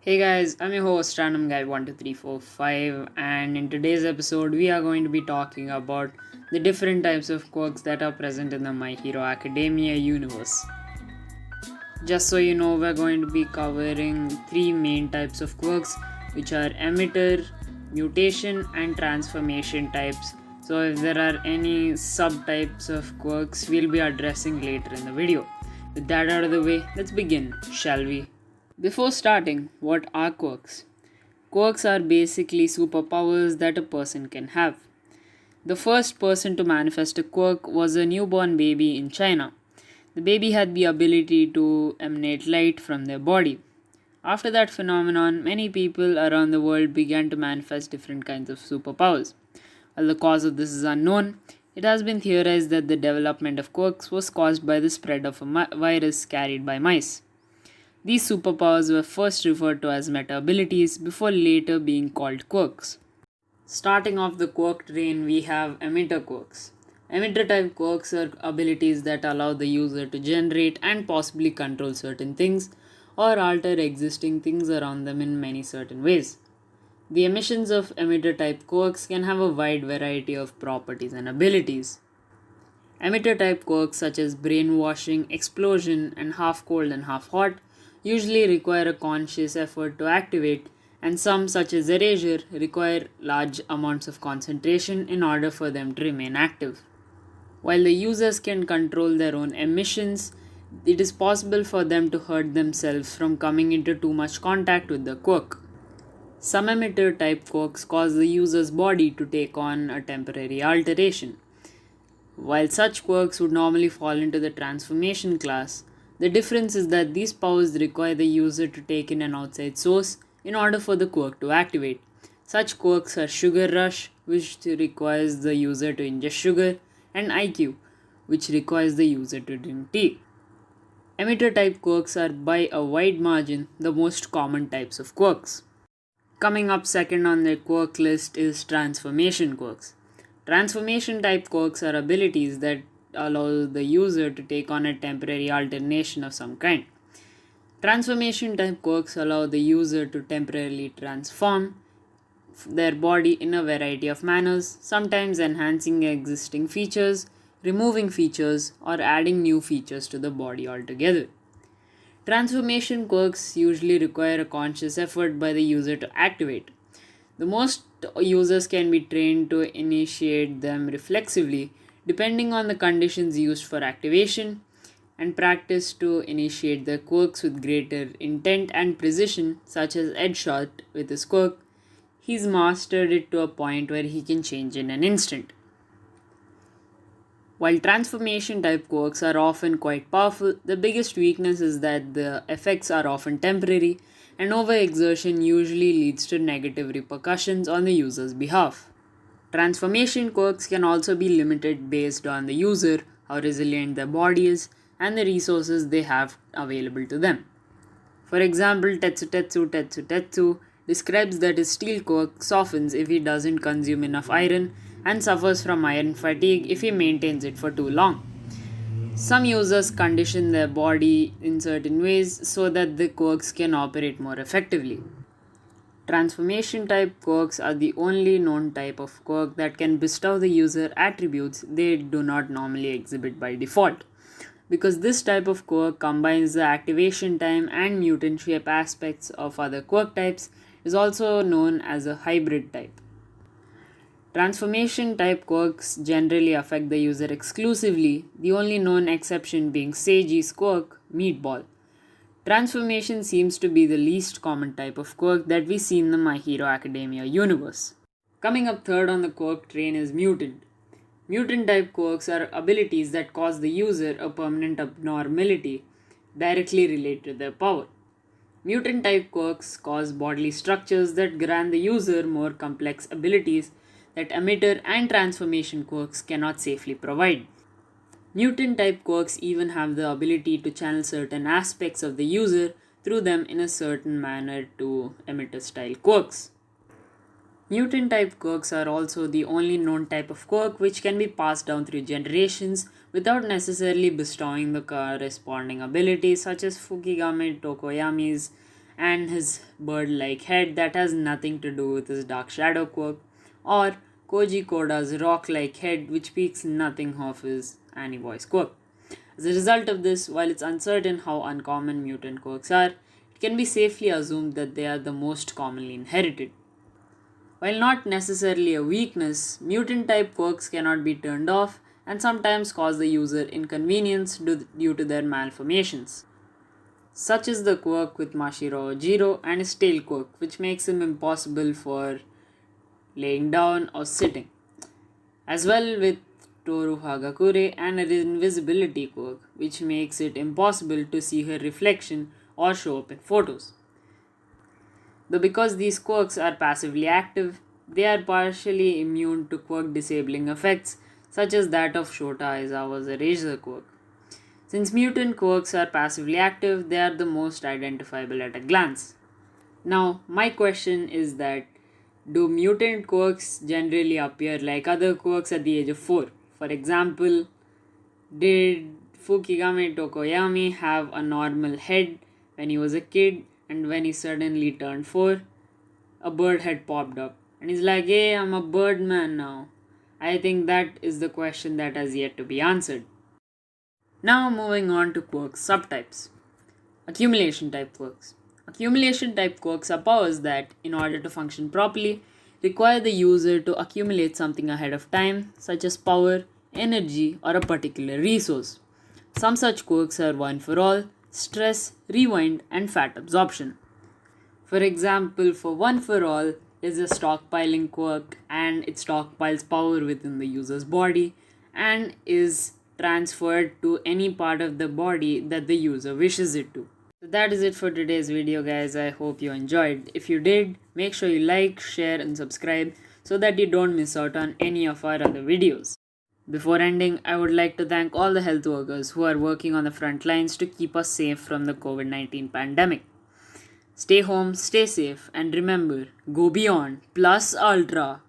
Hey guys, I'm your host Random Guy 12345, and in today's episode we are going to be talking about the different types of quirks that are present in the My Hero Academia universe. Just so you know, we're going to be covering three main types of quirks, which are emitter, mutation, and transformation types. So if there are any subtypes of quirks, we'll be addressing later in the video. With that out of the way, let's begin, shall we? Before starting, what are quirks? Quirks are basically superpowers that a person can have. The first person to manifest a quirk was a newborn baby in China. The baby had the ability to emanate light from their body. After that phenomenon, many people around the world began to manifest different kinds of superpowers. While the cause of this is unknown, it has been theorized that the development of quirks was caused by the spread of a virus carried by mice. These superpowers were first referred to as meta abilities before later being called quirks. Starting off the quirk train, we have emitter quirks. Emitter type quirks are abilities that allow the user to generate and possibly control certain things or alter existing things around them in many certain ways. The emissions of emitter type quirks can have a wide variety of properties and abilities. Emitter type quirks such as brainwashing, explosion, and half cold and half hot usually require a conscious effort to activate, and some, such as erasure, require large amounts of concentration in order for them to remain active. While the users can control their own emissions, it is possible for them to hurt themselves from coming into too much contact with the quirk. Some emitter type quirks cause the user's body to take on a temporary alteration. While such quirks would normally fall into the transformation class, the difference is that these powers require the user to take in an outside source in order for the quirk to activate. Such quirks are Sugar Rush, which requires the user to ingest sugar, and IQ, which requires the user to drink tea. Emitter type quirks are by a wide margin the most common types of quirks. Coming up second on the quirk list is transformation quirks. Transformation type quirks are abilities that allow the user to take on a temporary alternation of some kind. Transformation type quirks allow the user to temporarily transform their body in a variety of manners, sometimes enhancing existing features, removing features, or adding new features to the body altogether. Transformation quirks usually require a conscious effort by the user to activate. The most users can be trained to initiate them reflexively depending on the conditions used for activation and practice to initiate the quirks with greater intent and precision, such as Headshot with his quirk. He's mastered it to a point where he can change in an instant. While transformation type quirks are often quite powerful, the biggest weakness is that the effects are often temporary and overexertion usually leads to negative repercussions on the user's behalf. Transformation quirks can also be limited based on the user, how resilient their body is, and the resources they have available to them. For example, Tetsu describes that his steel quirk softens if he doesn't consume enough iron and suffers from iron fatigue if he maintains it for too long. Some users condition their body in certain ways so that the quirks can operate more effectively. Transformation type quirks are the only known type of quirk that can bestow the user attributes they do not normally exhibit by default. Because this type of quirk combines the activation time and mutant shape aspects of other quirk types, is also known as a hybrid type. Transformation type quirks generally affect the user exclusively, the only known exception being Seiji's quirk, Meatball. Transformation seems to be the least common type of quirk that we see in the My Hero Academia universe. Coming up third on the quirk train is Mutant. Mutant type quirks are abilities that cause the user a permanent abnormality directly related to their power. Mutant type quirks cause bodily structures that grant the user more complex abilities that emitter and transformation quirks cannot safely provide. Mutant type quirks even have the ability to channel certain aspects of the user through them in a certain manner to emitter style quirks. Mutant type quirks are also the only known type of quirk which can be passed down through generations without necessarily bestowing the corresponding abilities such as Fukigame Tokoyami's and his bird-like head that has nothing to do with his dark shadow quirk, or Koji Koda's rock-like head which speaks nothing of his anti-voice quirk. As a result of this, while it's uncertain how uncommon mutant quirks are, it can be safely assumed that they are the most commonly inherited. While not necessarily a weakness, mutant type quirks cannot be turned off and sometimes cause the user inconvenience due to their malformations. Such is the quirk with Mashiro Ojiro and his tail quirk, which makes him impossible for laying down or sitting. As well with Toru Hagakure and her invisibility quirk, which makes it impossible to see her reflection or show up in photos. Though because these quirks are passively active, they are partially immune to quirk disabling effects such as that of Shota Aizawa's eraser quirk. Since mutant quirks are passively active, they are the most identifiable at a glance. Now, my question is that do mutant quirks generally appear like other quirks at the age of 4? For example, did Fukigame Tokoyami have a normal head when he was a kid, and when he suddenly turned 4, a bird had popped up? And he's like, hey, I'm a bird man now. I think that is the question that has yet to be answered. Now moving on to quirk subtypes. Accumulation type quirks. Accumulation type quirks are powers that, in order to function properly, require the user to accumulate something ahead of time, such as power, energy, or a particular resource. Some such quirks are one for all, stress, rewind, and fat absorption. For example, for one for all is a stockpiling quirk, and it stockpiles power within the user's body and is transferred to any part of the body that the user wishes it to. So that is it for today's video, guys. I hope you enjoyed. If you did, make sure you like, share, and subscribe so that you don't miss out on any of our other videos. Before ending, I would like to thank all the health workers who are working on the front lines to keep us safe from the COVID-19 pandemic. Stay home, stay safe, and remember, go beyond plus ultra.